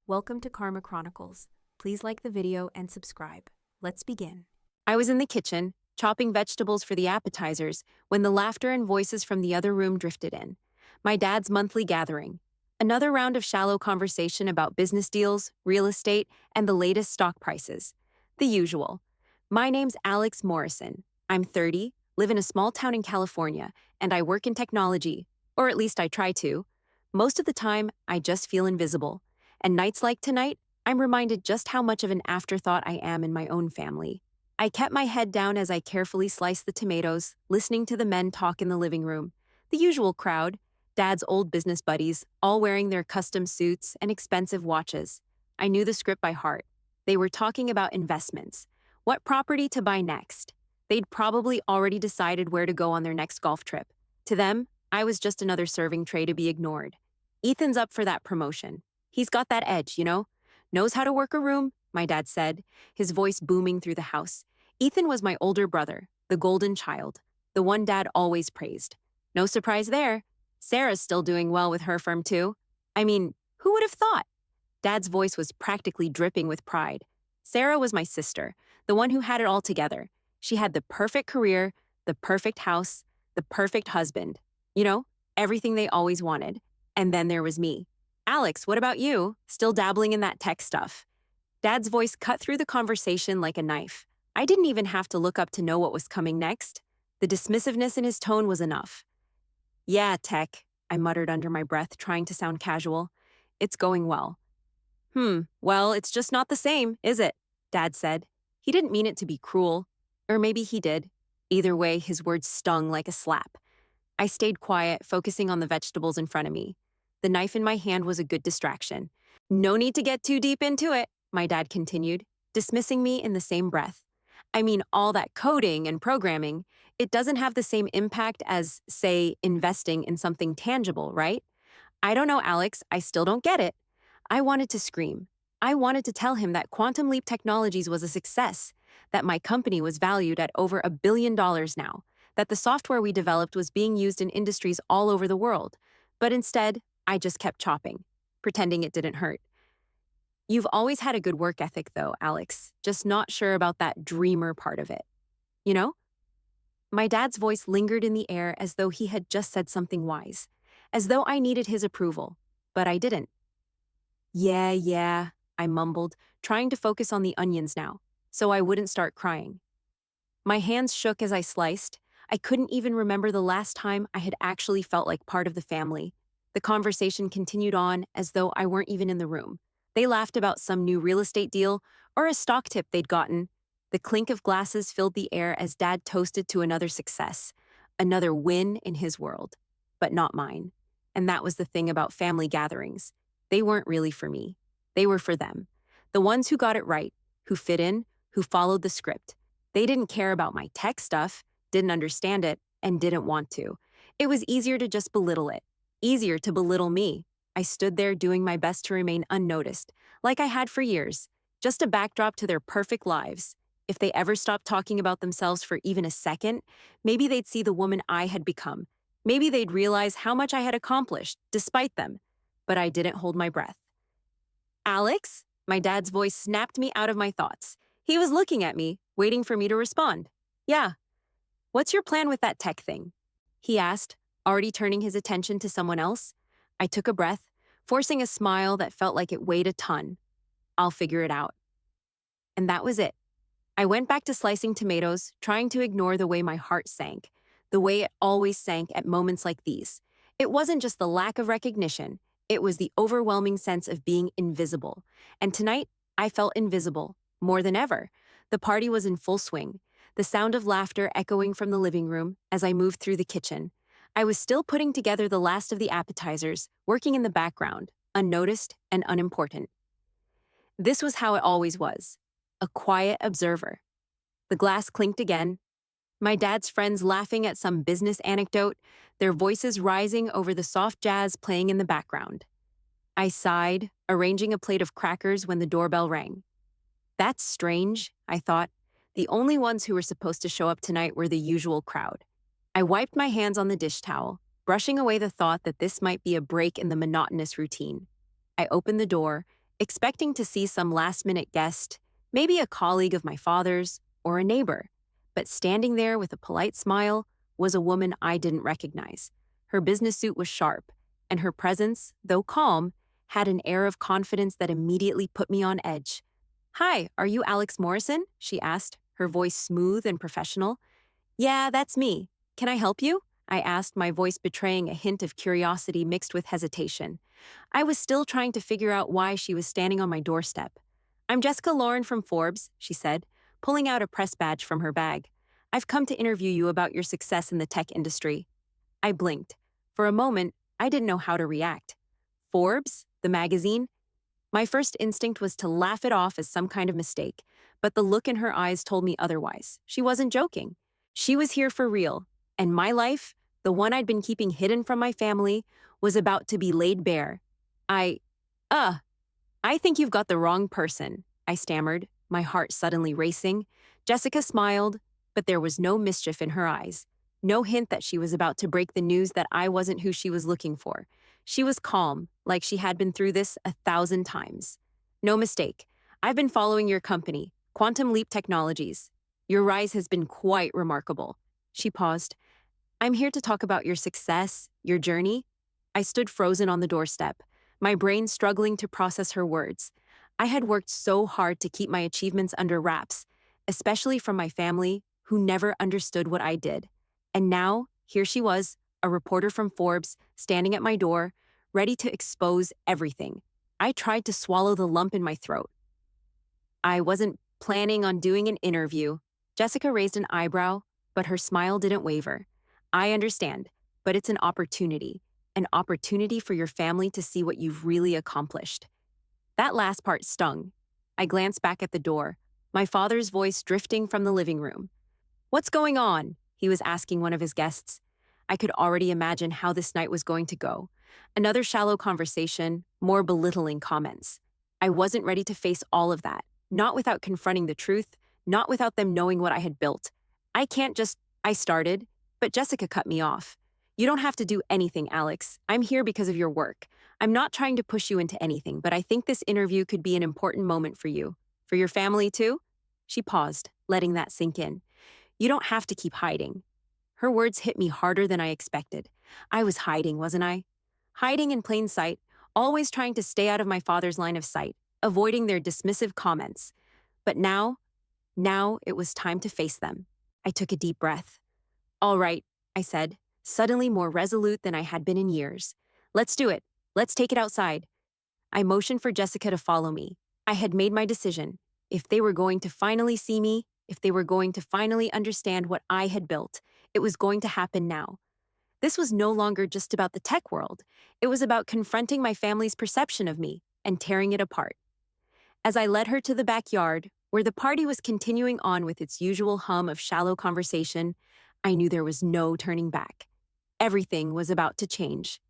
Welcome to Karma Chronicles. Please like the video and subscribe. Let's begin. I was in the kitchen, chopping vegetables for the appetizers, when the laughter and voices from the other room drifted in. My dad's monthly gathering. Another round of shallow conversation about business deals, real estate, and the latest stock prices. The usual. My name's Alex Morrison. I'm 30, live in a small town in California, and I work in technology. Or at least I try to. Most of the time, I just feel invisible. And nights like tonight, I'm reminded just how much of an afterthought I am in my own family. I kept my head down as I carefully sliced the tomatoes, listening to the men talk in the living room. The usual crowd, Dad's old business buddies, all wearing their custom suits and expensive watches. I knew the script by heart. They were talking about investments. What property to buy next? They'd probably already decided where to go on their next golf trip. To them, I was just another serving tray to be ignored. Ethan's up for that promotion. He's got that edge, Knows how to work a room, my dad said, his voice booming through the house. Ethan was my older brother, the golden child, the one Dad always praised. No surprise there. Sarah's still doing well with her firm too. I mean, who would have thought? Dad's voice was practically dripping with pride. Sarah was my sister, the one who had it all together. She had the perfect career, the perfect house, the perfect husband. Everything they always wanted. And then there was me. Alex, what about you? Still dabbling in that tech stuff? Dad's voice cut through the conversation like a knife. I didn't even have to look up to know what was coming next. The dismissiveness in his tone was enough. Yeah, tech, I muttered under my breath, trying to sound casual. It's going well. Well, it's just not the same, is it? Dad said. He didn't mean it to be cruel. Or maybe he did. Either way, his words stung like a slap. I stayed quiet, focusing on the vegetables in front of me. The knife in my hand was a good distraction. No need to get too deep into it, my dad continued, dismissing me in the same breath. I mean, all that coding and programming, it doesn't have the same impact as, say, investing in something tangible, right? I don't know, Alex, I still don't get it. I wanted to scream. I wanted to tell him that Quantum Leap Technologies was a success, that my company was valued at over $1 billion now, that the software we developed was being used in industries all over the world. But instead, I just kept chopping, pretending it didn't hurt. You've always had a good work ethic, though, Alex, just not sure about that dreamer part of it. You know? My dad's voice lingered in the air as though he had just said something wise, as though I needed his approval, but I didn't. Yeah, I mumbled, trying to focus on the onions now, so I wouldn't start crying. My hands shook as I sliced. I couldn't even remember the last time I had actually felt like part of the family. The conversation continued on as though I weren't even in the room. They laughed about some new real estate deal or a stock tip they'd gotten. The clink of glasses filled the air as Dad toasted to another success, another win in his world, but not mine. And that was the thing about family gatherings. They weren't really for me. They were for them. The ones who got it right, who fit in, who followed the script. They didn't care about my tech stuff, didn't understand it, and didn't want to. It was easier to just belittle it. Easier to belittle me. I stood there doing my best to remain unnoticed, like I had for years, just a backdrop to their perfect lives. If they ever stopped talking about themselves for even a second, maybe they'd see the woman I had become. Maybe they'd realize how much I had accomplished, despite them. But I didn't hold my breath. Alex? My dad's voice snapped me out of my thoughts. He was looking at me, waiting for me to respond. Yeah. What's your plan with that tech thing? He asked, already turning his attention to someone else. I took a breath, forcing a smile that felt like it weighed a ton. I'll figure it out. And that was it. I went back to slicing tomatoes, trying to ignore the way my heart sank, the way it always sank at moments like these. It wasn't just the lack of recognition, it was the overwhelming sense of being invisible. And tonight, I felt invisible, more than ever. The party was in full swing, the sound of laughter echoing from the living room as I moved through the kitchen. I was still putting together the last of the appetizers, working in the background, unnoticed and unimportant. This was how it always was, a quiet observer. The glass clinked again, my dad's friends laughing at some business anecdote, their voices rising over the soft jazz playing in the background. I sighed, arranging a plate of crackers when the doorbell rang. That's strange, I thought. The only ones who were supposed to show up tonight were the usual crowd. I wiped my hands on the dish towel, brushing away the thought that this might be a break in the monotonous routine. I opened the door, expecting to see some last-minute guest, maybe a colleague of my father's or a neighbor. But standing there with a polite smile was a woman I didn't recognize. Her business suit was sharp, and her presence, though calm, had an air of confidence that immediately put me on edge. "Hi, are you Alex Morrison?" she asked, her voice smooth and professional. "Yeah, that's me. Can I help you?" I asked, my voice betraying a hint of curiosity mixed with hesitation. I was still trying to figure out why she was standing on my doorstep. "I'm Jessica Lauren from Forbes," she said, pulling out a press badge from her bag. "I've come to interview you about your success in the tech industry." I blinked. For a moment, I didn't know how to react. Forbes? The magazine? My first instinct was to laugh it off as some kind of mistake, but the look in her eyes told me otherwise. She wasn't joking. She was here for real, and my life, the one I'd been keeping hidden from my family, was about to be laid bare. Uh, I think you've got the wrong person," I stammered, my heart suddenly racing. Jessica smiled, but there was no mischief in her eyes. No hint that she was about to break the news that I wasn't who she was looking for. She was calm, like she had been through this 1,000 times. "No mistake. I've been following your company, Quantum Leap Technologies. Your rise has been quite remarkable." She paused. "I'm here to talk about your success, your journey." I stood frozen on the doorstep, my brain struggling to process her words. I had worked so hard to keep my achievements under wraps, especially from my family, who never understood what I did. And now, here she was, a reporter from Forbes, standing at my door, ready to expose everything. I tried to swallow the lump in my throat. "I wasn't planning on doing an interview." Jessica raised an eyebrow, but her smile didn't waver. "I understand, but it's an opportunity for your family to see what you've really accomplished." That last part stung. I glanced back at the door, my father's voice drifting from the living room. "What's going on?" he was asking one of his guests. I could already imagine how this night was going to go. Another shallow conversation, more belittling comments. I wasn't ready to face all of that, not without confronting the truth, not without them knowing what I had built. I started, but Jessica cut me off. "You don't have to do anything, Alex. I'm here because of your work. I'm not trying to push you into anything, but I think this interview could be an important moment for you. For your family, too?" She paused, letting that sink in. "You don't have to keep hiding." Her words hit me harder than I expected. I was hiding, wasn't I? Hiding in plain sight, always trying to stay out of my father's line of sight, avoiding their dismissive comments. But now it was time to face them. I took a deep breath. "All right," I said, suddenly more resolute than I had been in years. "Let's do it. Let's take it outside." I motioned for Jessica to follow me. I had made my decision. If they were going to finally see me, if they were going to finally understand what I had built, it was going to happen now. This was no longer just about the tech world. It was about confronting my family's perception of me and tearing it apart. As I led her to the backyard, where the party was continuing on with its usual hum of shallow conversation, I knew there was no turning back. Everything was about to change.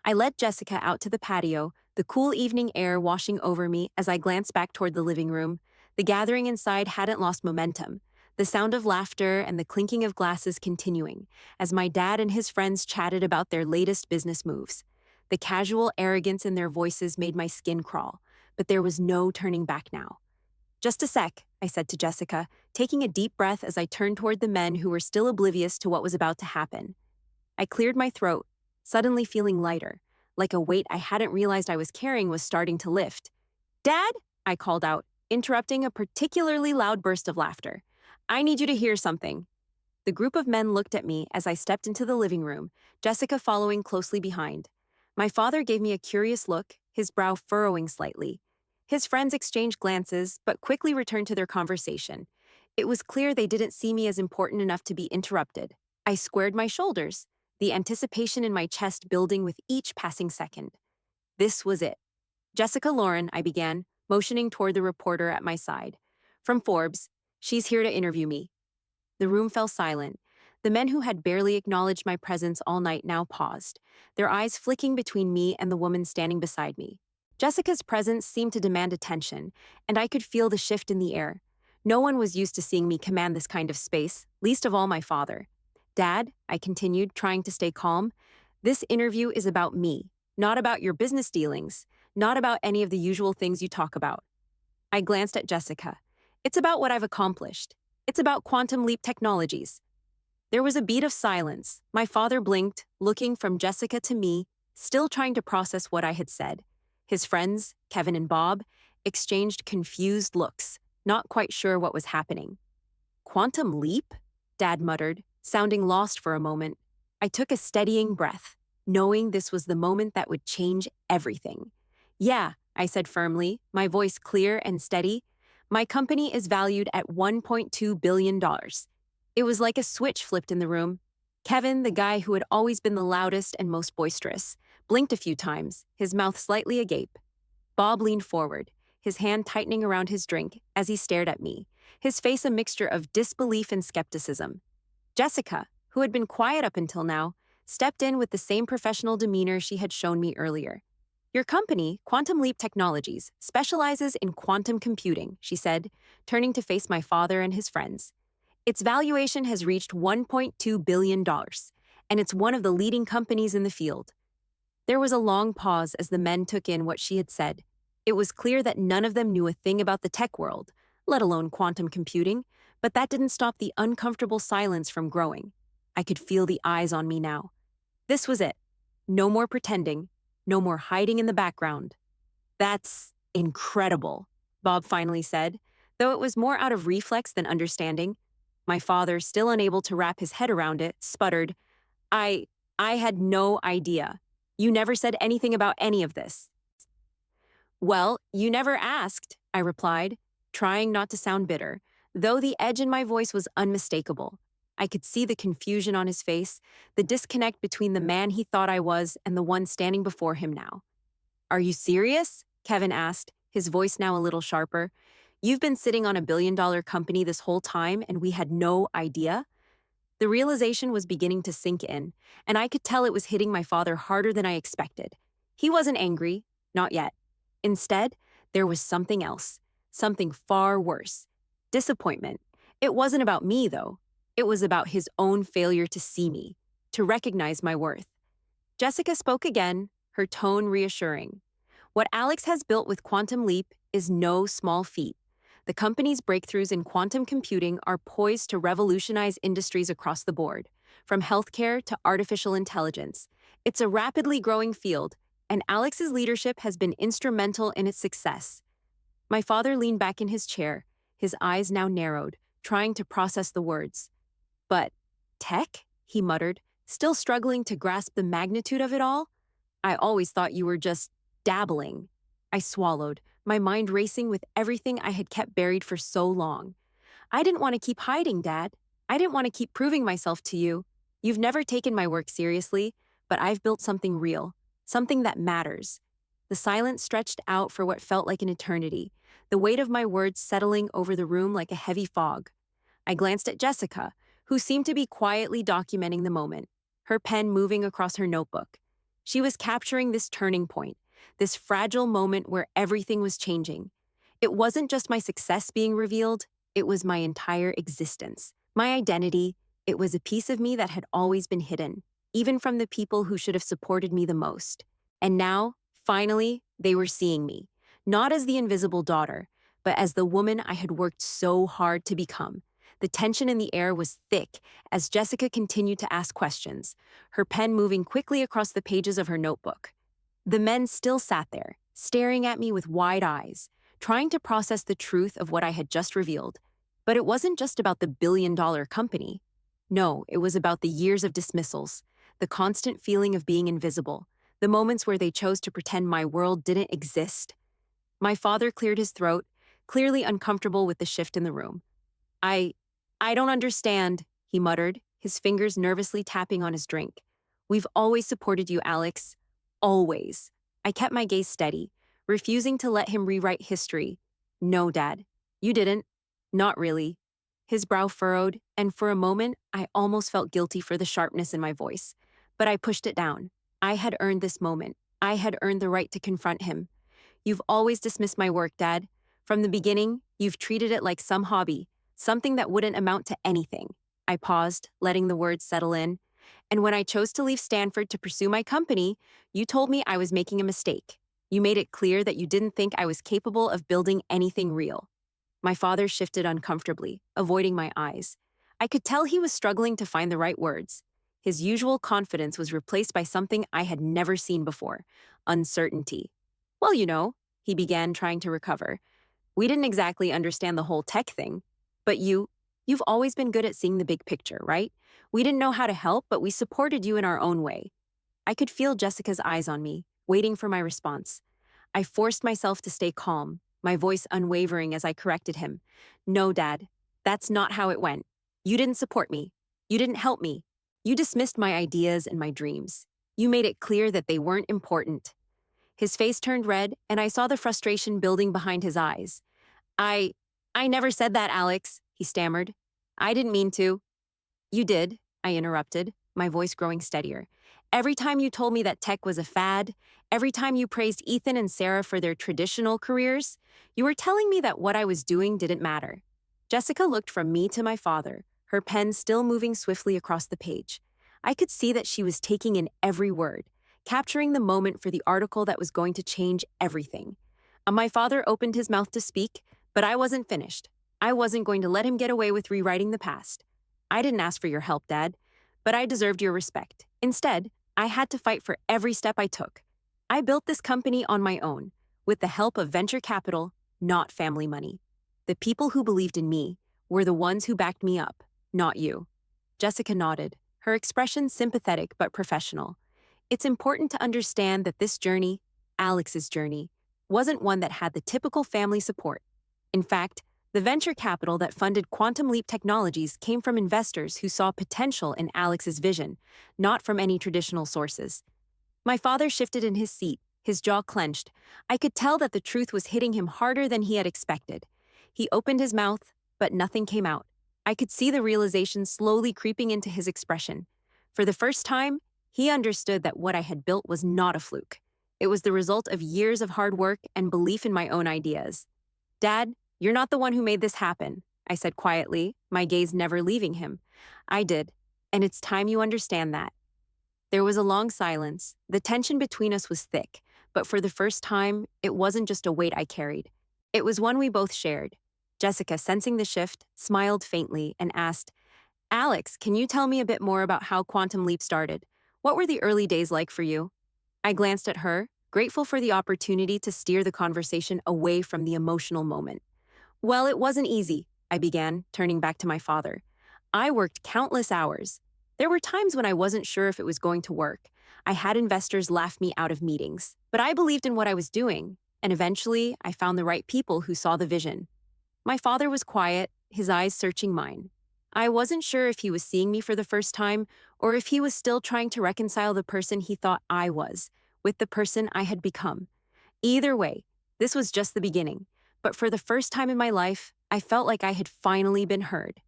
I led Jessica out to the patio, the cool evening air washing over me as I glanced back toward the living room. The gathering inside hadn't lost momentum, the sound of laughter and the clinking of glasses continuing, as my dad and his friends chatted about their latest business moves. The casual arrogance in their voices made my skin crawl, but there was no turning back now. "Just a sec," I said to Jessica, taking a deep breath as I turned toward the men who were still oblivious to what was about to happen. I cleared my throat, suddenly feeling lighter, like a weight I hadn't realized I was carrying was starting to lift. "Dad," I called out, interrupting a particularly loud burst of laughter. "I need you to hear something." The group of men looked at me as I stepped into the living room, Jessica following closely behind. My father gave me a curious look, his brow furrowing slightly. His friends exchanged glances, but quickly returned to their conversation. It was clear they didn't see me as important enough to be interrupted. I squared my shoulders, the anticipation in my chest building with each passing second. This was it. "Jessica Lauren," I began, motioning toward the reporter at my side. "From Forbes. She's here to interview me." The room fell silent. The men who had barely acknowledged my presence all night now paused, their eyes flicking between me and the woman standing beside me. Jessica's presence seemed to demand attention, and I could feel the shift in the air. No one was used to seeing me command this kind of space, least of all my father. "Dad," I continued, trying to stay calm, "this interview is about me, not about your business dealings. not about any of the usual things you talk about. I glanced at Jessica. It's about what I've accomplished. It's about quantum leap technologies. There was a beat of silence. My father blinked, looking from Jessica to me, still trying to process what I had said. His friends, Kevin and Bob, exchanged confused looks, not quite sure what was happening. Quantum leap? Dad muttered, sounding lost for a moment. I took a steadying breath, knowing this was the moment that would change everything. Yeah, I said firmly, my voice clear and steady. My company is valued at $1.2 billion. It was like a switch flipped in the room. Kevin, the guy who had always been the loudest and most boisterous, blinked a few times, his mouth slightly agape. Bob leaned forward, his hand tightening around his drink as he stared at me, his face a mixture of disbelief and skepticism. Jessica, who had been quiet up until now, stepped in with the same professional demeanor she had shown me earlier. Your company, Quantum Leap Technologies, specializes in quantum computing, she said, turning to face my father and his friends. Its valuation has reached $1.2 billion, and it's one of the leading companies in the field. There was a long pause as the men took in what she had said. It was clear that none of them knew a thing about the tech world, let alone quantum computing, but that didn't stop the uncomfortable silence from growing. I could feel the eyes on me now. This was it. No more pretending, no more hiding in the background. That's incredible, Bob finally said, though it was more out of reflex than understanding. My father, still unable to wrap his head around it, sputtered, I had no idea. You never said anything about any of this. Well, you never asked, I replied, trying not to sound bitter, though the edge in my voice was unmistakable. I could see the confusion on his face, the disconnect between the man he thought I was and the one standing before him now. Are you serious? Kevin asked, his voice now a little sharper. You've been sitting on $1 billion company this whole time and we had no idea? The realization was beginning to sink in, and I could tell it was hitting my father harder than I expected. He wasn't angry, not yet. Instead, there was something else, something far worse. Disappointment. It wasn't about me, though. It was about his own failure to see me, to recognize my worth. Jessica spoke again, her tone reassuring. What Alex has built with Quantum Leap is no small feat. The company's breakthroughs in quantum computing are poised to revolutionize industries across the board, from healthcare to artificial intelligence. It's a rapidly growing field, and Alex's leadership has been instrumental in its success. My father leaned back in his chair, his eyes now narrowed, trying to process the words. But tech? He muttered, still struggling to grasp the magnitude of it all. I always thought you were just dabbling. I swallowed, my mind racing with everything I had kept buried for so long. I didn't want to keep hiding, Dad. I didn't want to keep proving myself to you. You've never taken my work seriously, but I've built something real, something that matters. The silence stretched out for what felt like an eternity, the weight of my words settling over the room like a heavy fog. I glanced at Jessica, who seemed to be quietly documenting the moment, her pen moving across her notebook. She was capturing this turning point, this fragile moment where everything was changing. It wasn't just my success being revealed, it was my entire existence. My identity, it was a piece of me that had always been hidden, even from the people who should have supported me the most. And now, finally, they were seeing me, not as the invisible daughter, but as the woman I had worked so hard to become. The tension in the air was thick as Jessica continued to ask questions, her pen moving quickly across the pages of her notebook. The men still sat there, staring at me with wide eyes, trying to process the truth of what I had just revealed. But it wasn't just about the billion-dollar company. No, it was about the years of dismissals, the constant feeling of being invisible, the moments where they chose to pretend my world didn't exist. My father cleared his throat, clearly uncomfortable with the shift in the room. I don't understand, he muttered, his fingers nervously tapping on his drink. We've always supported you, Alex. Always. I kept my gaze steady, refusing to let him rewrite history. No, Dad. You didn't. Not really. His brow furrowed, and for a moment, I almost felt guilty for the sharpness in my voice. But I pushed it down. I had earned this moment. I had earned the right to confront him. You've always dismissed my work, Dad. From the beginning, you've treated it like some hobby, something that wouldn't amount to anything. I paused, letting the words settle in. And when I chose to leave Stanford to pursue my company, you told me I was making a mistake. You made it clear that you didn't think I was capable of building anything real. My father shifted uncomfortably, avoiding my eyes. I could tell he was struggling to find the right words. His usual confidence was replaced by something I had never seen before: uncertainty. Well, he began, trying to recover. We didn't exactly understand the whole tech thing. But you've always been good at seeing the big picture, right? We didn't know how to help, but we supported you in our own way. I could feel Jessica's eyes on me, waiting for my response. I forced myself to stay calm, my voice unwavering as I corrected him. No, Dad, that's not how it went. You didn't support me. You didn't help me. You dismissed my ideas and my dreams. You made it clear that they weren't important. His face turned red, and I saw the frustration building behind his eyes. I I never said that, Alex, he stammered. I didn't mean to. You did, I interrupted, my voice growing steadier. Every time you told me that tech was a fad, every time you praised Ethan and Sarah for their traditional careers, you were telling me that what I was doing didn't matter. Jessica looked from me to my father, her pen still moving swiftly across the page. I could see that she was taking in every word, capturing the moment for the article that was going to change everything. My father opened his mouth to speak, but I wasn't finished. I wasn't going to let him get away with rewriting the past. I didn't ask for your help, Dad, but I deserved your respect. Instead, I had to fight for every step I took. I built this company on my own, with the help of venture capital, not family money. The people who believed in me were the ones who backed me up, not you. Jessica nodded, her expression sympathetic but professional. It's important to understand that this journey, Alex's journey, wasn't one that had the typical family support. In fact, the venture capital that funded Quantum Leap Technologies came from investors who saw potential in Alex's vision, not from any traditional sources. My father shifted in his seat, his jaw clenched. I could tell that the truth was hitting him harder than he had expected. He opened his mouth, but nothing came out. I could see the realization slowly creeping into his expression. For the first time, he understood that what I had built was not a fluke. It was the result of years of hard work and belief in my own ideas. Dad, you're not the one who made this happen, I said quietly, my gaze never leaving him. I did, and it's time you understand that. There was a long silence. The tension between us was thick, but for the first time, it wasn't just a weight I carried. It was one we both shared. Jessica, sensing the shift, smiled faintly and asked, Alex, can you tell me a bit more about how Quantum Leap started? What were the early days like for you? I glanced at her, grateful for the opportunity to steer the conversation away from the emotional moment. Well, it wasn't easy, I began, turning back to my father. I worked countless hours. There were times when I wasn't sure if it was going to work. I had investors laugh me out of meetings, but I believed in what I was doing, and eventually I found the right people who saw the vision. My father was quiet, his eyes searching mine. I wasn't sure if he was seeing me for the first time or if he was still trying to reconcile the person he thought I was with the person I had become. Either way, this was just the beginning, but for the first time in my life, I felt like I had finally been heard.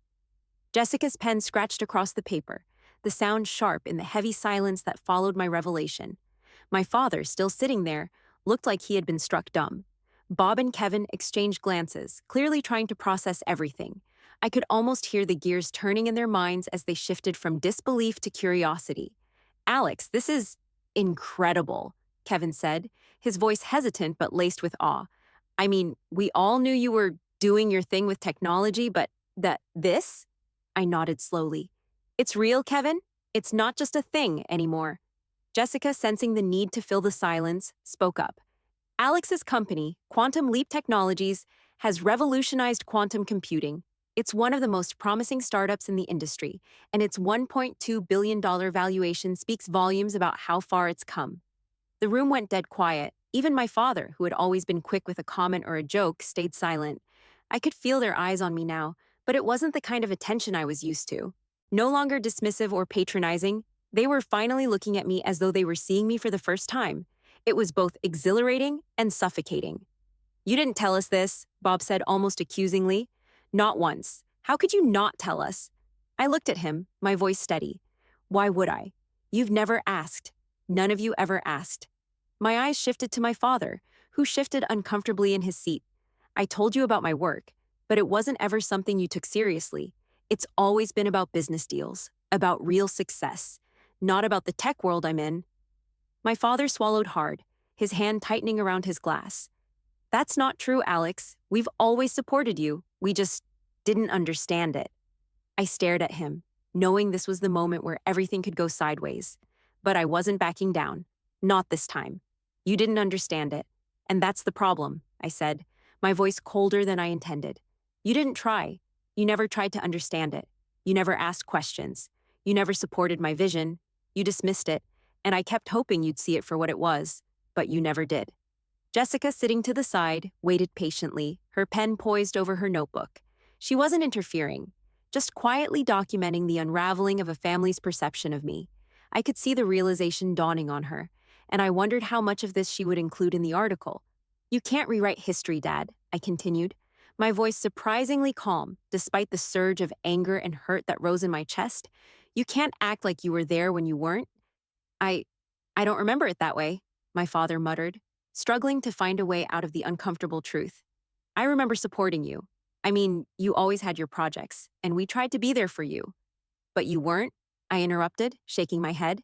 Jessica's pen scratched across the paper, the sound sharp in the heavy silence that followed my revelation. My father, still sitting there, looked like he had been struck dumb. Bob and Kevin exchanged glances, clearly trying to process everything. I could almost hear the gears turning in their minds as they shifted from disbelief to curiosity. Alex, this is incredible, Kevin said, his voice hesitant but laced with awe. I mean, we all knew you were doing your thing with technology, but this? I nodded slowly. It's real, Kevin. It's not just a thing anymore. Jessica, sensing the need to fill the silence, spoke up. Alex's company, Quantum Leap Technologies, has revolutionized quantum computing. It's one of the most promising startups in the industry, and its $1.2 billion valuation speaks volumes about how far it's come. The room went dead quiet. Even my father, who had always been quick with a comment or a joke, stayed silent. I could feel their eyes on me now, but it wasn't the kind of attention I was used to. No longer dismissive or patronizing, they were finally looking at me as though they were seeing me for the first time. It was both exhilarating and suffocating. You didn't tell us this, Bob said almost accusingly. Not once. How could you not tell us? I looked at him, my voice steady. Why would I? You've never asked. None of you ever asked. My eyes shifted to my father, who shifted uncomfortably in his seat. I told you about my work, but it wasn't ever something you took seriously. It's always been about business deals, about real success, not about the tech world I'm in. My father swallowed hard, his hand tightening around his glass. "That's not true, Alex. We've always supported you. We just didn't understand it." I stared at him, knowing this was the moment where everything could go sideways. But I wasn't backing down. Not this time. "You didn't understand it. And that's the problem," I said, my voice colder than I intended. "You didn't try. You never tried to understand it. You never asked questions. You never supported my vision. You dismissed it, and I kept hoping you'd see it for what it was, but you never did." Jessica, sitting to the side, waited patiently, her pen poised over her notebook. She wasn't interfering, just quietly documenting the unraveling of a family's perception of me. I could see the realization dawning on her, and I wondered how much of this she would include in the article. "You can't rewrite history, Dad," I continued, my voice surprisingly calm despite the surge of anger and hurt that rose in my chest. "You can't act like you were there when you weren't." I I don't remember it that way," my father muttered, struggling to find a way out of the uncomfortable truth. "I remember supporting you. I mean, you always had your projects, and we tried to be there for you." "But you weren't," I interrupted, shaking my head.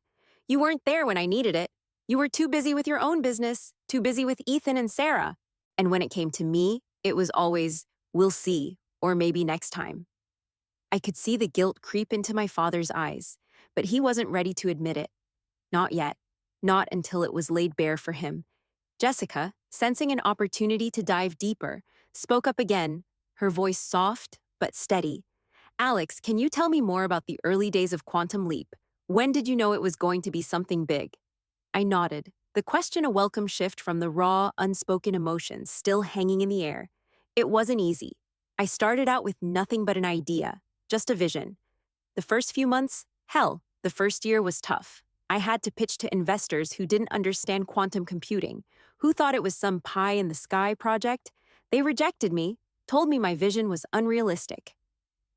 "You weren't there when I needed it. You were too busy with your own business, too busy with Ethan and Sarah. And when it came to me, it was always, 'We'll see,' or 'maybe next time.'" I could see the guilt creep into my father's eyes, but he wasn't ready to admit it. Not yet. Not until it was laid bare for him. Jessica, sensing an opportunity to dive deeper, spoke up again, her voice soft but steady. "Alex, can you tell me more about the early days of Quantum Leap? When did you know it was going to be something big?" I nodded, the question a welcome shift from the raw, unspoken emotions still hanging in the air. It wasn't easy. I started out with nothing but an idea, just a vision. The first few months, hell, the first year was tough. I had to pitch to investors who didn't understand quantum computing, who thought it was some pie-in-the-sky project. They rejected me, told me my vision was unrealistic.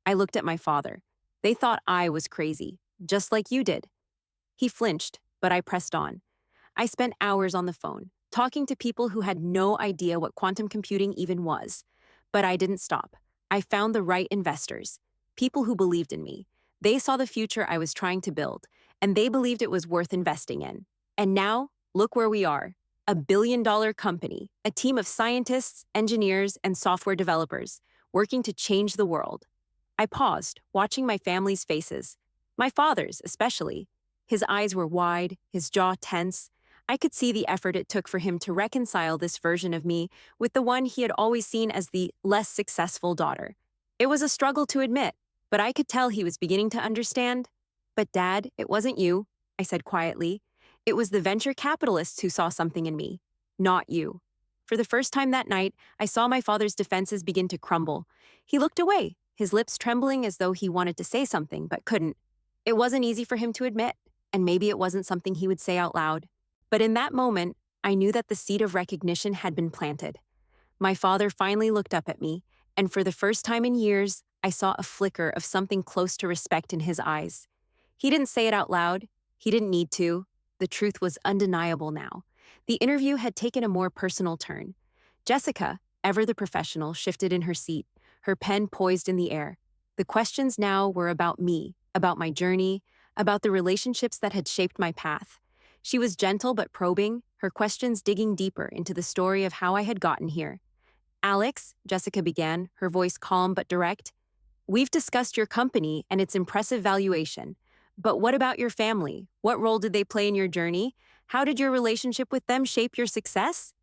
I looked at my father. They thought I was crazy, just like you did. He flinched, but I pressed on. I spent hours on the phone, talking to people who had no idea what quantum computing even was. But I didn't stop. I found the right investors, people who believed in me. They saw the future I was trying to build, and they believed it was worth investing in. And now, look where we are. A billion-dollar company, a team of scientists, engineers, and software developers, working to change the world. I paused, watching my family's faces. My father's, especially. His eyes were wide, his jaw tense. I could see the effort it took for him to reconcile this version of me with the one he had always seen as the less successful daughter. It was a struggle to admit, but I could tell he was beginning to understand. "But Dad, it wasn't you," I said quietly. "It was the venture capitalists who saw something in me, not you." For the first time that night, I saw my father's defenses begin to crumble. He looked away, his lips trembling as though he wanted to say something but couldn't. It wasn't easy for him to admit, and maybe it wasn't something he would say out loud. But in that moment, I knew that the seed of recognition had been planted. My father finally looked up at me, and for the first time in years, I saw a flicker of something close to respect in his eyes. He didn't say it out loud. He didn't need to. The truth was undeniable now. The interview had taken a more personal turn. Jessica, ever the professional, shifted in her seat, her pen poised in the air. The questions now were about me, about my journey, about the relationships that had shaped my path. She was gentle but probing, her questions digging deeper into the story of how I had gotten here. "Alex," Jessica began, her voice calm but direct, "we've discussed your company and its impressive valuation. But what about your family? What role did they play in your journey? How did your relationship with them shape your success?"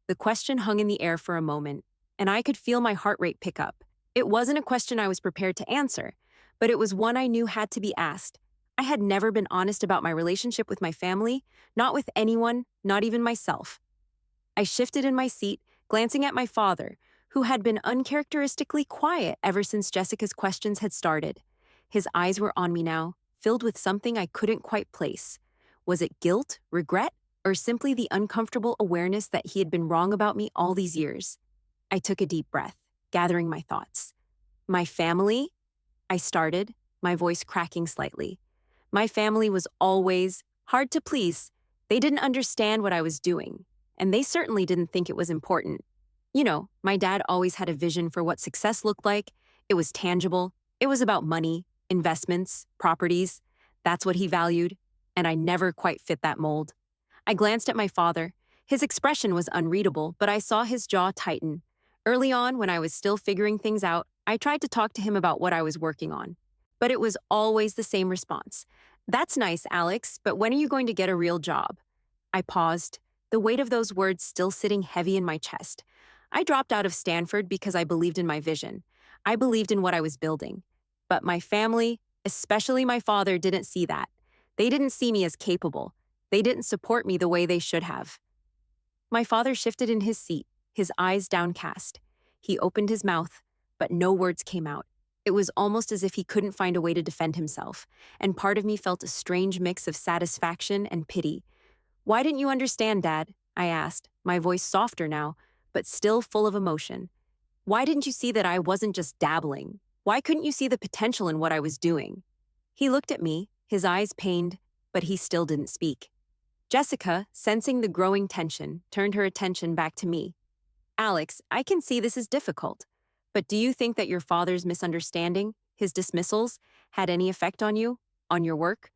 The question hung in the air for a moment, and I could feel my heart rate pick up. It wasn't a question I was prepared to answer, but it was one I knew had to be asked. I had never been honest about my relationship with my family, not with anyone, not even myself. I shifted in my seat, glancing at my father, who had been uncharacteristically quiet ever since Jessica's questions had started. His eyes were on me now, filled with something I couldn't quite place. Was it guilt, regret, or simply the uncomfortable awareness that he had been wrong about me all these years? I took a deep breath, gathering my thoughts. "My family?" I started, my voice cracking slightly. My family was always hard to please. They didn't understand what I was doing, and they certainly didn't think it was important. You know, my dad always had a vision for what success looked like. It was tangible. It was about money, investments, properties. That's what he valued, and I never quite fit that mold. I glanced at my father. His expression was unreadable, but I saw his jaw tighten. Early on, when I was still figuring things out, I tried to talk to him about what I was working on. But it was always the same response. "That's nice, Alex, but when are you going to get a real job?" I paused, the weight of those words still sitting heavy in my chest. I dropped out of Stanford because I believed in my vision. I believed in what I was building. But my family, especially my father, didn't see that. They didn't see me as capable. They didn't support me the way they should have. My father shifted in his seat, his eyes downcast. He opened his mouth, but no words came out. It was almost as if he couldn't find a way to defend himself, and part of me felt a strange mix of satisfaction and pity. "Why didn't you understand, Dad?" I asked, my voice softer now, but still full of emotion. "Why didn't you see that I wasn't just dabbling? Why couldn't you see the potential in what I was doing?" He looked at me, his eyes pained, but he still didn't speak. Jessica, sensing the growing tension, turned her attention back to me. "Alex, I can see this is difficult, but do you think that your father's misunderstanding, his dismissals, had any effect on you, on your work?"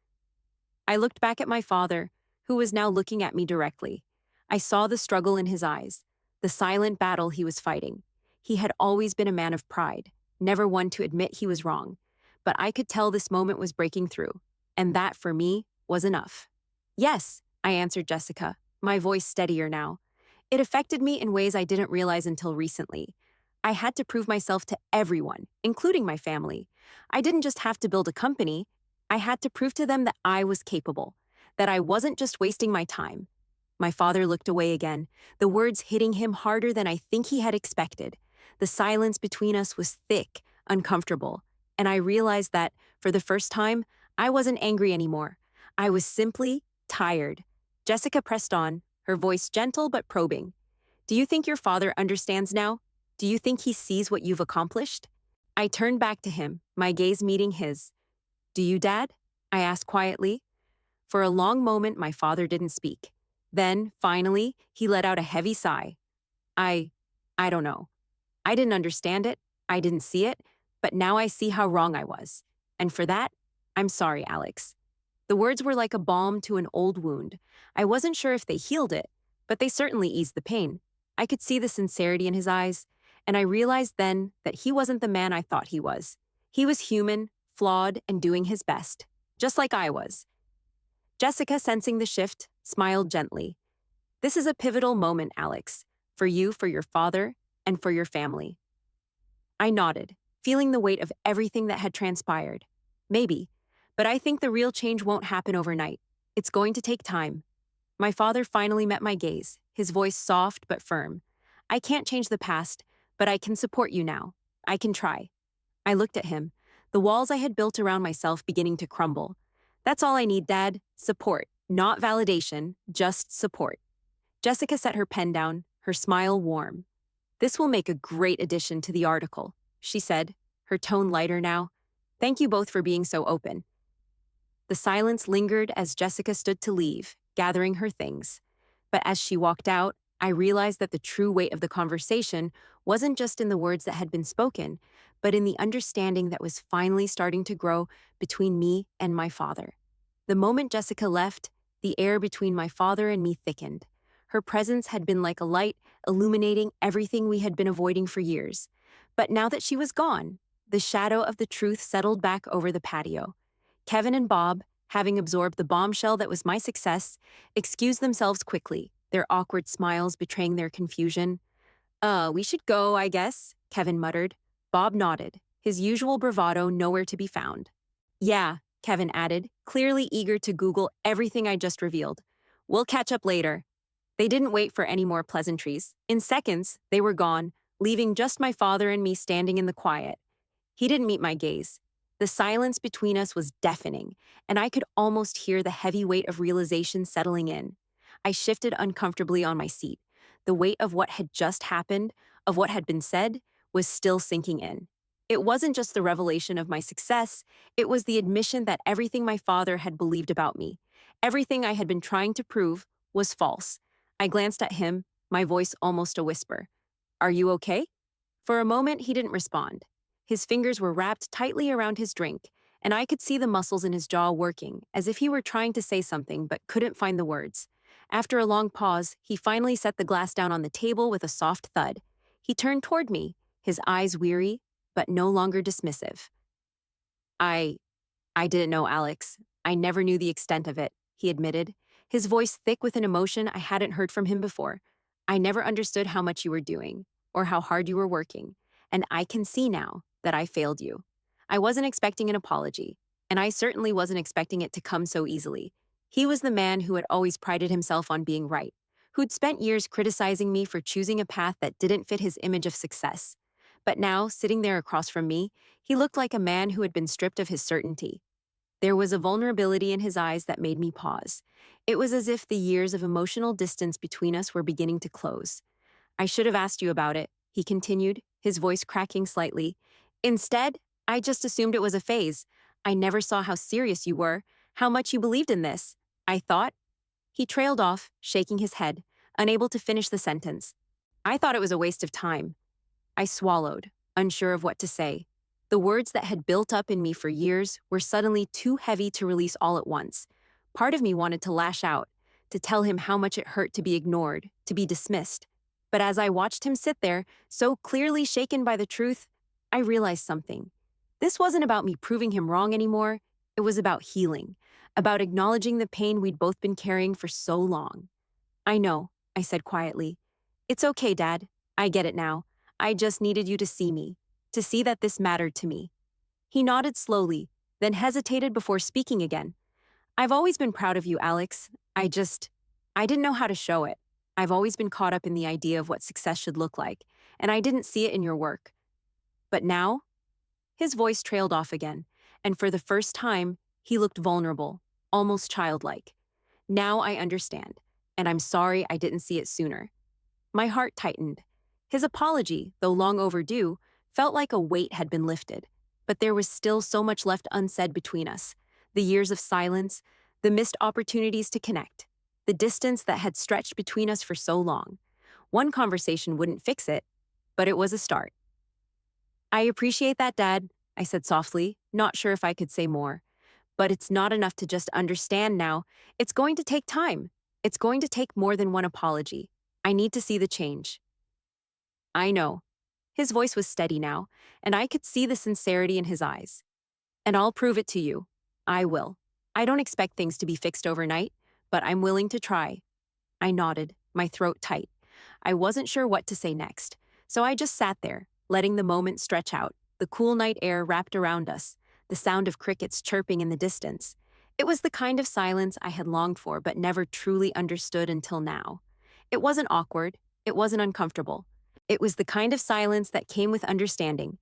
I looked back at my father, who was now looking at me directly. I saw the struggle in his eyes, the silent battle he was fighting. He had always been a man of pride, never one to admit he was wrong, but I could tell this moment was breaking through, and that, for me, was enough. "Yes," I answered Jessica, my voice steadier now. "It affected me in ways I didn't realize until recently. I had to prove myself to everyone, including my family. I didn't just have to build a company. I had to prove to them that I was capable, that I wasn't just wasting my time." My father looked away again, the words hitting him harder than I think he had expected. The silence between us was thick, uncomfortable, and I realized that, for the first time, I wasn't angry anymore. I was simply tired. Jessica pressed on, her voice gentle but probing. "Do you think your father understands now? Do you think he sees what you've accomplished?" I turned back to him, my gaze meeting his. "Do you, Dad?" I asked quietly. For a long moment, my father didn't speak. Then, finally, he let out a heavy sigh. I don't know. I didn't understand it, I didn't see it, but now I see how wrong I was. And for that, I'm sorry, Alex." The words were like a balm to an old wound. I wasn't sure if they healed it, but they certainly eased the pain. I could see the sincerity in his eyes, and I realized then that he wasn't the man I thought he was. He was human, flawed, and doing his best, just like I was. Jessica, sensing the shift, smiled gently. "This is a pivotal moment, Alex, for you, for your father, and for your family." I nodded, feeling the weight of everything that had transpired. "Maybe, but I think the real change won't happen overnight. It's going to take time." My father finally met my gaze, his voice soft but firm. "I can't change the past, but I can support you now. I can try." I looked at him, the walls I had built around myself beginning to crumble. "That's all I need, Dad. Support. Not validation, just support." Jessica set her pen down, her smile warm. "This will make a great addition to the article," she said, her tone lighter now. "Thank you both for being so open." The silence lingered as Jessica stood to leave, gathering her things. But as she walked out, I realized that the true weight of the conversation wasn't just in the words that had been spoken, but in the understanding that was finally starting to grow between me and my father. The moment Jessica left, the air between my father and me thickened. Her presence had been like a light, illuminating everything we had been avoiding for years. But now that she was gone, the shadow of the truth settled back over the patio. Kevin and Bob, having absorbed the bombshell that was my success, excused themselves quickly, their awkward smiles betraying their confusion. We should go, I guess," Kevin muttered. Bob nodded, his usual bravado nowhere to be found. "Yeah," Kevin added, clearly eager to Google everything I just revealed. "We'll catch up later." They didn't wait for any more pleasantries. In seconds, they were gone, leaving just my father and me standing in the quiet. He didn't meet my gaze. The silence between us was deafening, and I could almost hear the heavy weight of realization settling in. I shifted uncomfortably on my seat. The weight of what had just happened, of what had been said, was still sinking in. It wasn't just the revelation of my success, it was the admission that everything my father had believed about me, everything I had been trying to prove, was false. I glanced at him, my voice almost a whisper. "Are you okay?" For a moment, he didn't respond. His fingers were wrapped tightly around his drink, and I could see the muscles in his jaw working, as if he were trying to say something but couldn't find the words. After a long pause, he finally set the glass down on the table with a soft thud. He turned toward me, his eyes weary, but no longer dismissive. I I didn't know, Alex. I never knew the extent of it, he admitted, his voice thick with an emotion I hadn't heard from him before. I never understood how much you were doing, or how hard you were working, and I can see now that I failed you. I wasn't expecting an apology, and I certainly wasn't expecting it to come so easily. He was the man who had always prided himself on being right, who'd spent years criticizing me for choosing a path that didn't fit his image of success. But now, sitting there across from me, he looked like a man who had been stripped of his certainty. There was a vulnerability in his eyes that made me pause. It was as if the years of emotional distance between us were beginning to close. I should have asked you about it, he continued, his voice cracking slightly. Instead, I just assumed it was a phase. I never saw how serious you were, how much you believed in this. I thought. He trailed off, shaking his head, unable to finish the sentence. I thought it was a waste of time. I swallowed, unsure of what to say. The words that had built up in me for years were suddenly too heavy to release all at once. Part of me wanted to lash out, to tell him how much it hurt to be ignored, to be dismissed. But as I watched him sit there, so clearly shaken by the truth, I realized something. This wasn't about me proving him wrong anymore. It was about healing, about acknowledging the pain we'd both been carrying for so long. I know, I said quietly. It's okay, Dad. I get it now. I just needed you to see me, to see that this mattered to me. He nodded slowly, then hesitated before speaking again. I've always been proud of you, Alex. I didn't know how to show it. I've always been caught up in the idea of what success should look like, and I didn't see it in your work. But now? His voice trailed off again, and for the first time, he looked vulnerable, almost childlike. Now I understand, and I'm sorry I didn't see it sooner. My heart tightened. His apology, though long overdue, felt like a weight had been lifted, but there was still so much left unsaid between us. The years of silence, the missed opportunities to connect, the distance that had stretched between us for so long. One conversation wouldn't fix it, but it was a start. I appreciate that, Dad, I said softly, not sure if I could say more. But it's not enough to just understand now. It's going to take time. It's going to take more than one apology. I need to see the change. I know. His voice was steady now, and I could see the sincerity in his eyes. And I'll prove it to you. I will. I don't expect things to be fixed overnight, but I'm willing to try. I nodded, my throat tight. I wasn't sure what to say next, so I just sat there, letting the moment stretch out, the cool night air wrapped around us, the sound of crickets chirping in the distance. It was the kind of silence I had longed for but never truly understood until now. It wasn't awkward. It wasn't uncomfortable. It was the kind of silence that came with understanding.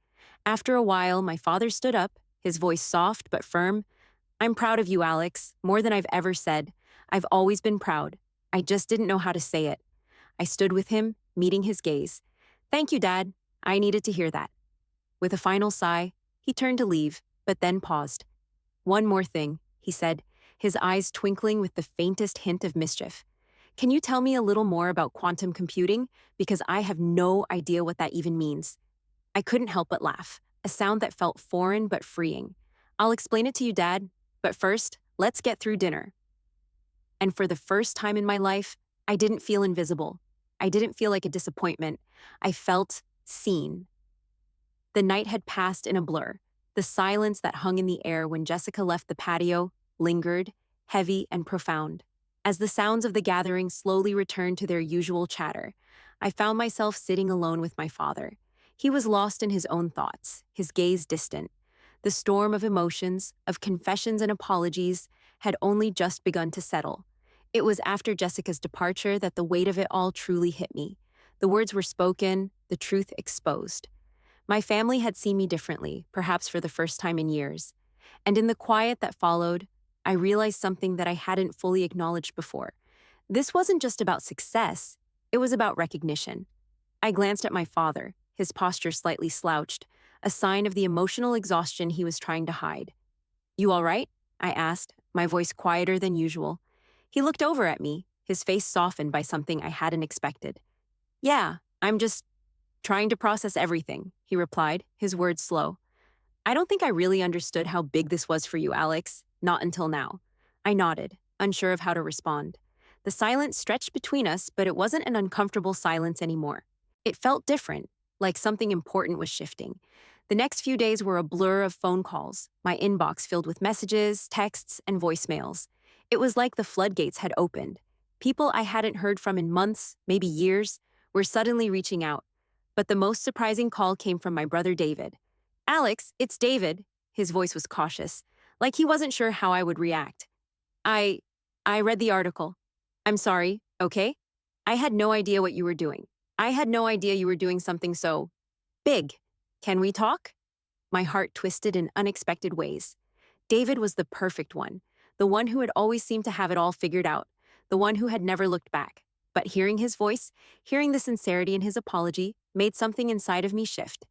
After a while, my father stood up, his voice soft but firm. I'm proud of you, Alex, more than I've ever said. I've always been proud. I just didn't know how to say it. I stood with him, meeting his gaze. Thank you, Dad. I needed to hear that. With a final sigh, he turned to leave, but then paused. One more thing, he said, his eyes twinkling with the faintest hint of mischief. Can you tell me a little more about quantum computing? Because I have no idea what that even means. I couldn't help but laugh, a sound that felt foreign but freeing. I'll explain it to you, Dad, but first, let's get through dinner. And for the first time in my life, I didn't feel invisible. I didn't feel like a disappointment. I felt seen. The night had passed in a blur. The silence that hung in the air when Jessica left the patio lingered, heavy and profound. As the sounds of the gathering slowly returned to their usual chatter, I found myself sitting alone with my father. He was lost in his own thoughts, his gaze distant. The storm of emotions, of confessions and apologies, had only just begun to settle. It was after Jessica's departure that the weight of it all truly hit me. The words were spoken, the truth exposed. My family had seen me differently, perhaps for the first time in years. And in the quiet that followed, I realized something that I hadn't fully acknowledged before. This wasn't just about success, it was about recognition. I glanced at my father, his posture slightly slouched, a sign of the emotional exhaustion he was trying to hide. You all right? I asked, my voice quieter than usual. He looked over at me, his face softened by something I hadn't expected. Yeah, I'm just trying to process everything, he replied, his words slow. I don't think I really understood how big this was for you, Alex, not until now. I nodded, unsure of how to respond. The silence stretched between us, but it wasn't an uncomfortable silence anymore. It felt different, like something important was shifting. The next few days were a blur of phone calls, my inbox filled with messages, texts, and voicemails. It was like the floodgates had opened. People I hadn't heard from in months, maybe years, were suddenly reaching out. But the most surprising call came from my brother David. "Alex, it's David." His voice was cautious, like he wasn't sure how I would react. I I read the article. I'm sorry, okay? I had no idea what you were doing. I had no idea you were doing something so big. Can we talk? My heart twisted in unexpected ways. David was the perfect one, the one who had always seemed to have it all figured out, the one who had never looked back. But hearing his voice, hearing the sincerity in his apology, made something inside of me shift.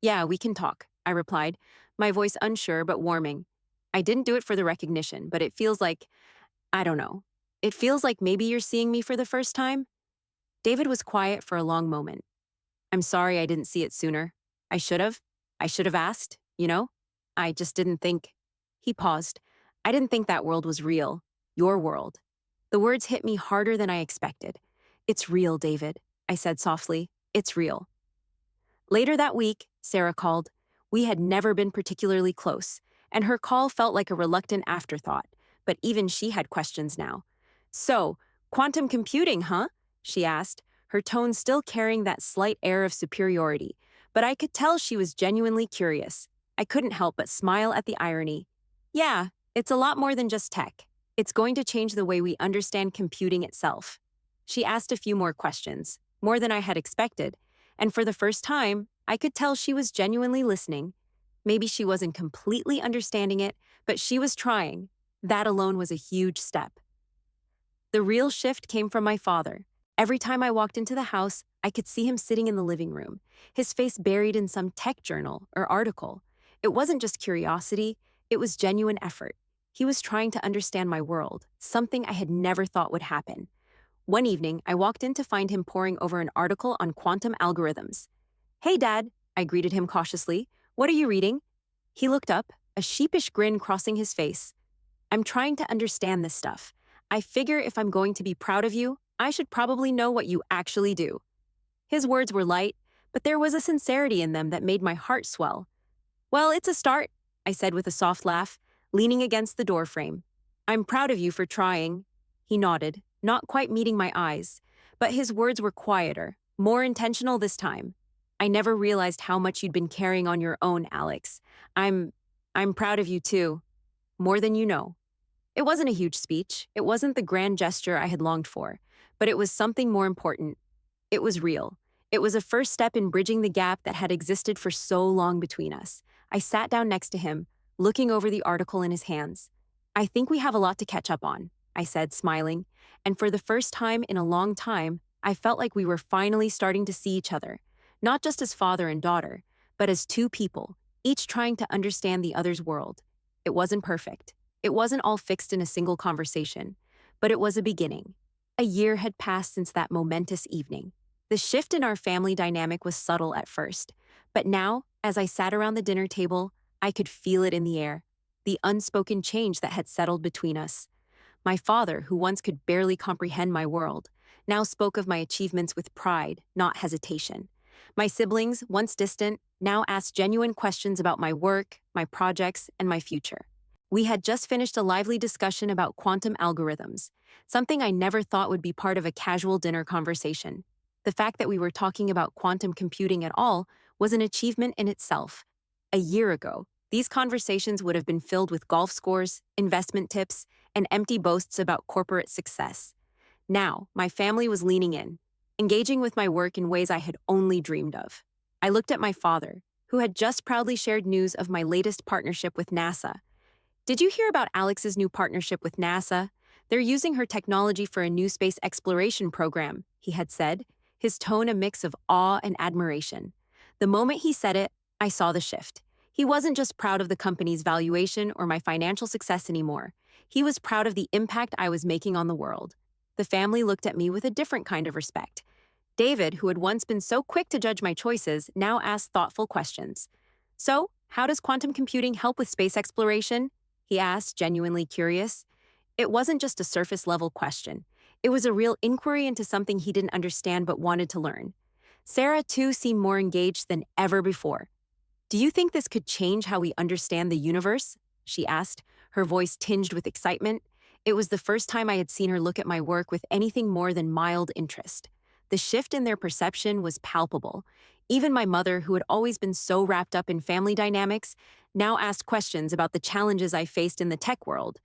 Yeah, we can talk, I replied, my voice unsure but warming. I didn't do it for the recognition, but it feels like, I don't know. It feels like maybe you're seeing me for the first time? David was quiet for a long moment. I'm sorry I didn't see it sooner. I should have. I should have asked, you know? I just didn't think. He paused. I didn't think that world was real. Your world. The words hit me harder than I expected. It's real, David, I said softly. It's real. Later that week, Sarah called. We had never been particularly close, and her call felt like a reluctant afterthought, but even she had questions now. So, quantum computing, huh? She asked, her tone still carrying that slight air of superiority, but I could tell she was genuinely curious. I couldn't help but smile at the irony. Yeah, it's a lot more than just tech. It's going to change the way we understand computing itself. She asked a few more questions, more than I had expected, and for the first time, I could tell she was genuinely listening. Maybe she wasn't completely understanding it, but she was trying. That alone was a huge step. The real shift came from my father. Every time I walked into the house, I could see him sitting in the living room, his face buried in some tech journal or article. It wasn't just curiosity, it was genuine effort. He was trying to understand my world, something I had never thought would happen. One evening, I walked in to find him poring over an article on quantum algorithms. "Hey, Dad," I greeted him cautiously. "What are you reading?" He looked up, a sheepish grin crossing his face. "I'm trying to understand this stuff. I figure if I'm going to be proud of you, I should probably know what you actually do." His words were light, but there was a sincerity in them that made my heart swell. "Well, it's a start," I said with a soft laugh, leaning against the doorframe. "I'm proud of you for trying." He nodded, not quite meeting my eyes, but his words were quieter, more intentional this time. "I never realized how much you'd been carrying on your own, Alex. I'm proud of you too. More than you know." It wasn't a huge speech. It wasn't the grand gesture I had longed for, but it was something more important. It was real. It was a first step in bridging the gap that had existed for so long between us. I sat down next to him, looking over the article in his hands. "I think we have a lot to catch up on," I said, smiling, and for the first time in a long time, I felt like we were finally starting to see each other, not just as father and daughter, but as two people, each trying to understand the other's world. It wasn't perfect. It wasn't all fixed in a single conversation, but it was a beginning. A year had passed since that momentous evening. The shift in our family dynamic was subtle at first, but now, as I sat around the dinner table, I could feel it in the air, the unspoken change that had settled between us. My father, who once could barely comprehend my world, now spoke of my achievements with pride, not hesitation. My siblings, once distant, now asked genuine questions about my work, my projects, and my future. We had just finished a lively discussion about quantum algorithms, something I never thought would be part of a casual dinner conversation. The fact that we were talking about quantum computing at all was an achievement in itself. A year ago, these conversations would have been filled with golf scores, investment tips, and empty boasts about corporate success. Now, my family was leaning in, engaging with my work in ways I had only dreamed of. I looked at my father, who had just proudly shared news of my latest partnership with NASA. "Did you hear about Alex's new partnership with NASA? They're using her technology for a new space exploration program," he had said, his tone a mix of awe and admiration. The moment he said it, I saw the shift. He wasn't just proud of the company's valuation or my financial success anymore. He was proud of the impact I was making on the world. The family looked at me with a different kind of respect. David, who had once been so quick to judge my choices, now asked thoughtful questions. "So, how does quantum computing help with space exploration?" he asked, genuinely curious. It wasn't just a surface-level question. It was a real inquiry into something he didn't understand but wanted to learn. Sarah, too, seemed more engaged than ever before. "Do you think this could change how we understand the universe?" she asked, her voice tinged with excitement. It was the first time I had seen her look at my work with anything more than mild interest. The shift in their perception was palpable. Even my mother, who had always been so wrapped up in family dynamics, now asked questions about the challenges I faced in the tech world.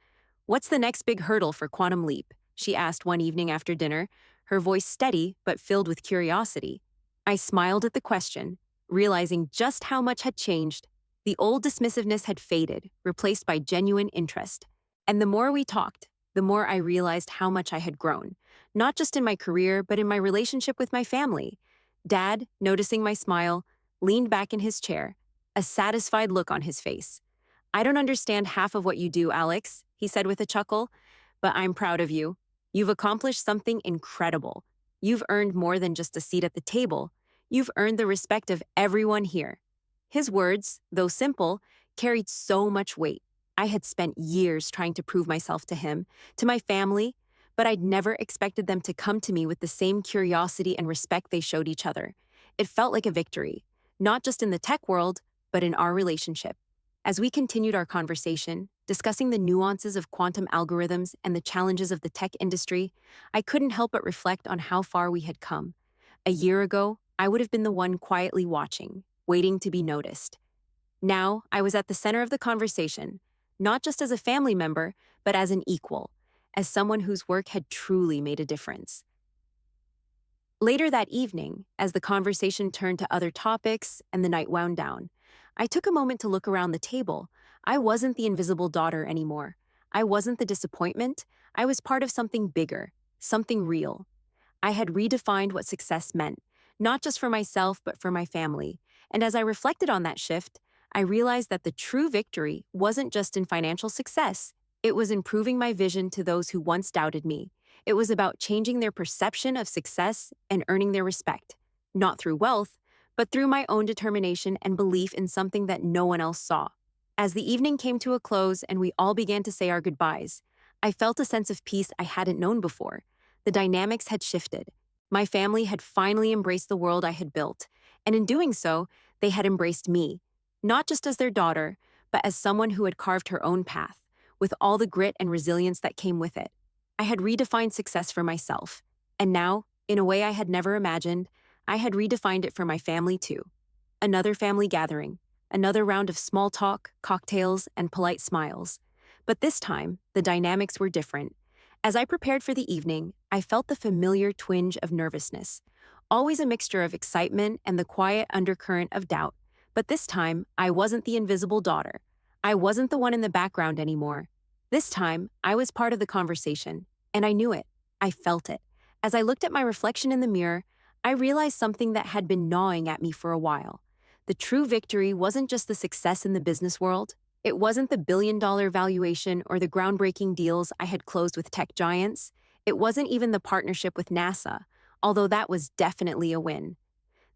"What's the next big hurdle for Quantum Leap?" she asked one evening after dinner, her voice steady but filled with curiosity. I smiled at the question, realizing just how much had changed. The old dismissiveness had faded, replaced by genuine interest. And the more we talked, the more I realized how much I had grown, not just in my career, but in my relationship with my family. Dad, noticing my smile, leaned back in his chair, a satisfied look on his face. "I don't understand half of what you do, Alex," he said with a chuckle, "but I'm proud of you. You've accomplished something incredible. You've earned more than just a seat at the table. You've earned the respect of everyone here." His words, though simple, carried so much weight. I had spent years trying to prove myself to him, to my family, but I'd never expected them to come to me with the same curiosity and respect they showed each other. It felt like a victory, not just in the tech world, but in our relationship. As we continued our conversation, discussing the nuances of quantum algorithms and the challenges of the tech industry, I couldn't help but reflect on how far we had come. A year ago, I would have been the one quietly watching, waiting to be noticed. Now, I was at the center of the conversation, not just as a family member, but as an equal, as someone whose work had truly made a difference. Later that evening, as the conversation turned to other topics and the night wound down, I took a moment to look around the table. I wasn't the invisible daughter anymore. I wasn't the disappointment. I was part of something bigger, something real. I had redefined what success meant, not just for myself, but for my family. And as I reflected on that shift, I realized that the true victory wasn't just in financial success. It was in proving my vision to those who once doubted me. It was about changing their perception of success and earning their respect, not through wealth, but through my own determination and belief in something that no one else saw. As the evening came to a close and we all began to say our goodbyes, I felt a sense of peace I hadn't known before. The dynamics had shifted. My family had finally embraced the world I had built, and in doing so, they had embraced me, not just as their daughter, but as someone who had carved her own path, with all the grit and resilience that came with it. I had redefined success for myself, and now, in a way I had never imagined, I had redefined it for my family too. Another family gathering, another round of small talk, cocktails, and polite smiles. But this time, the dynamics were different. As I prepared for the evening, I felt the familiar twinge of nervousness, always a mixture of excitement and the quiet undercurrent of doubt. But this time, I wasn't the invisible daughter. I wasn't the one in the background anymore. This time, I was part of the conversation, and I knew it. I felt it. As I looked at my reflection in the mirror, I realized something that had been gnawing at me for a while. The true victory wasn't just the success in the business world. It wasn't the billion-dollar valuation or the groundbreaking deals I had closed with tech giants. It wasn't even the partnership with NASA, although that was definitely a win.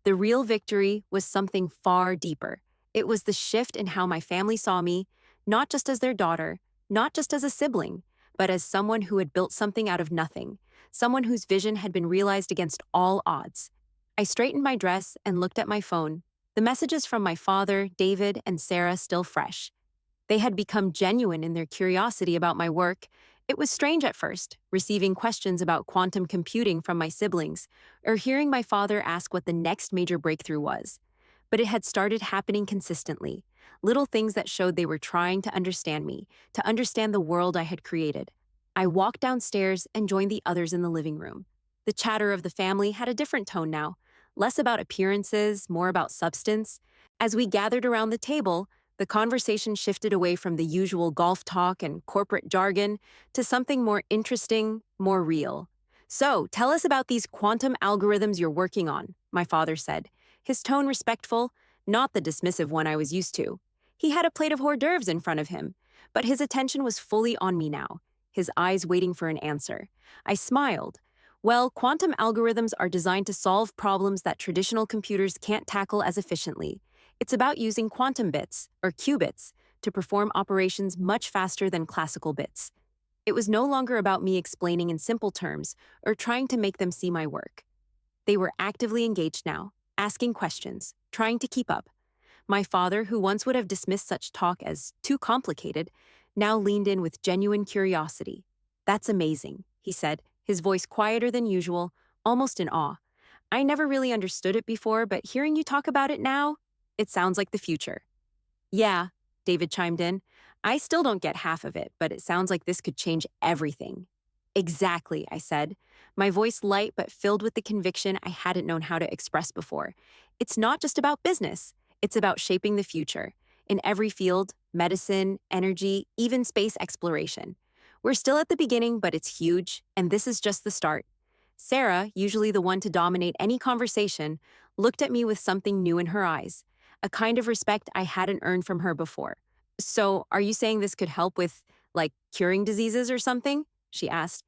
The real victory was something far deeper. It was the shift in how my family saw me, not just as their daughter, not just as a sibling, but as someone who had built something out of nothing, someone whose vision had been realized against all odds. I straightened my dress and looked at my phone, the messages from my father, David, and Sarah still fresh. They had become genuine in their curiosity about my work. It was strange at first, receiving questions about quantum computing from my siblings, or hearing my father ask what the next major breakthrough was. But it had started happening consistently, little things that showed they were trying to understand me, to understand the world I had created. I walked downstairs and joined the others in the living room. The chatter of the family had a different tone now, less about appearances, more about substance. As we gathered around the table, the conversation shifted away from the usual golf talk and corporate jargon to something more interesting, more real. "So, tell us about these quantum algorithms you're working on," my father said, his tone respectful, not the dismissive one I was used to. He had a plate of hors d'oeuvres in front of him, but his attention was fully on me now, his eyes waiting for an answer. I smiled. "Well, quantum algorithms are designed to solve problems that traditional computers can't tackle as efficiently. It's about using quantum bits, or qubits, to perform operations much faster than classical bits." It was no longer about me explaining in simple terms or trying to make them see my work. They were actively engaged now, asking questions, trying to keep up. My father, who once would have dismissed such talk as too complicated, now leaned in with genuine curiosity. "That's amazing," he said, his voice quieter than usual, almost in awe. "I never really understood it before, but hearing you talk about it now, it sounds like the future." "Yeah," David chimed in. "I still don't get half of it, but it sounds like this could change everything." "Exactly," I said, my voice light but filled with the conviction I hadn't known how to express before. "It's not just about business, it's about shaping the future. In every field, medicine, energy, even space exploration. We're still at the beginning, but it's huge, and this is just the start." Sarah, usually the one to dominate any conversation, looked at me with something new in her eyes, a kind of respect I hadn't earned from her before. "So, are you saying this could help with, like, curing diseases or something?" she asked.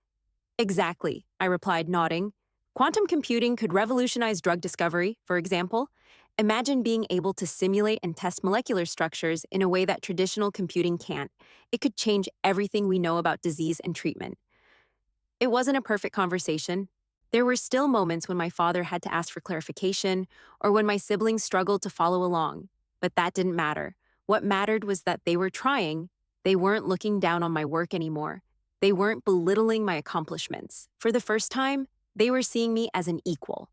"Exactly," I replied, nodding. "Quantum computing could revolutionize drug discovery, for example. Imagine being able to simulate and test molecular structures in a way that traditional computing can't. It could change everything we know about disease and treatment." It wasn't a perfect conversation. There were still moments when my father had to ask for clarification or when my siblings struggled to follow along. But that didn't matter. What mattered was that they were trying. They weren't looking down on my work anymore. They weren't belittling my accomplishments. For the first time, they were seeing me as an equal.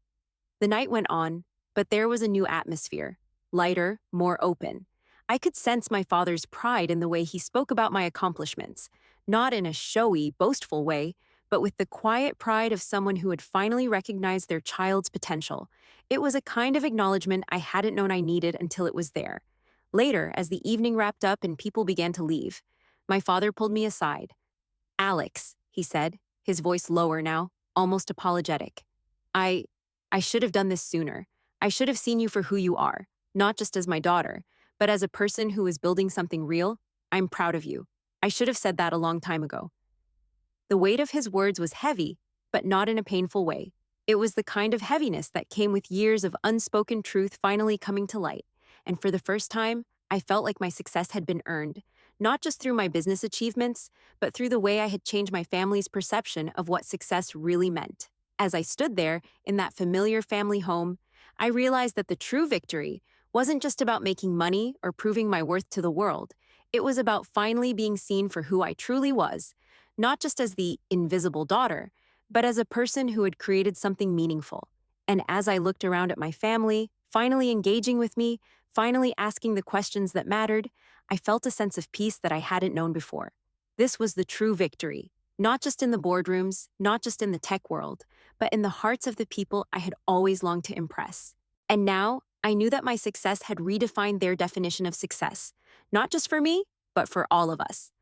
The night went on, but there was a new atmosphere, lighter, more open. I could sense my father's pride in the way he spoke about my accomplishments, not in a showy, boastful way, but with the quiet pride of someone who had finally recognized their child's potential. It was a kind of acknowledgement I hadn't known I needed until it was there. Later, as the evening wrapped up and people began to leave, my father pulled me aside. "Alex," he said, his voice lower now, almost apologetic. I I should have done this sooner. I should have seen you for who you are, not just as my daughter, but as a person who is building something real. I'm proud of you. I should have said that a long time ago." The weight of his words was heavy, but not in a painful way. It was the kind of heaviness that came with years of unspoken truth finally coming to light. And for the first time, I felt like my success had been earned, not just through my business achievements, but through the way I had changed my family's perception of what success really meant. As I stood there in that familiar family home, I realized that the true victory wasn't just about making money or proving my worth to the world. It was about finally being seen for who I truly was, not just as the invisible daughter, but as a person who had created something meaningful. And as I looked around at my family, finally engaging with me, finally asking the questions that mattered, I felt a sense of peace that I hadn't known before. This was the true victory, not just in the boardrooms, not just in the tech world, but in the hearts of the people I had always longed to impress. And now, I knew that my success had redefined their definition of success, not just for me, but for all of us.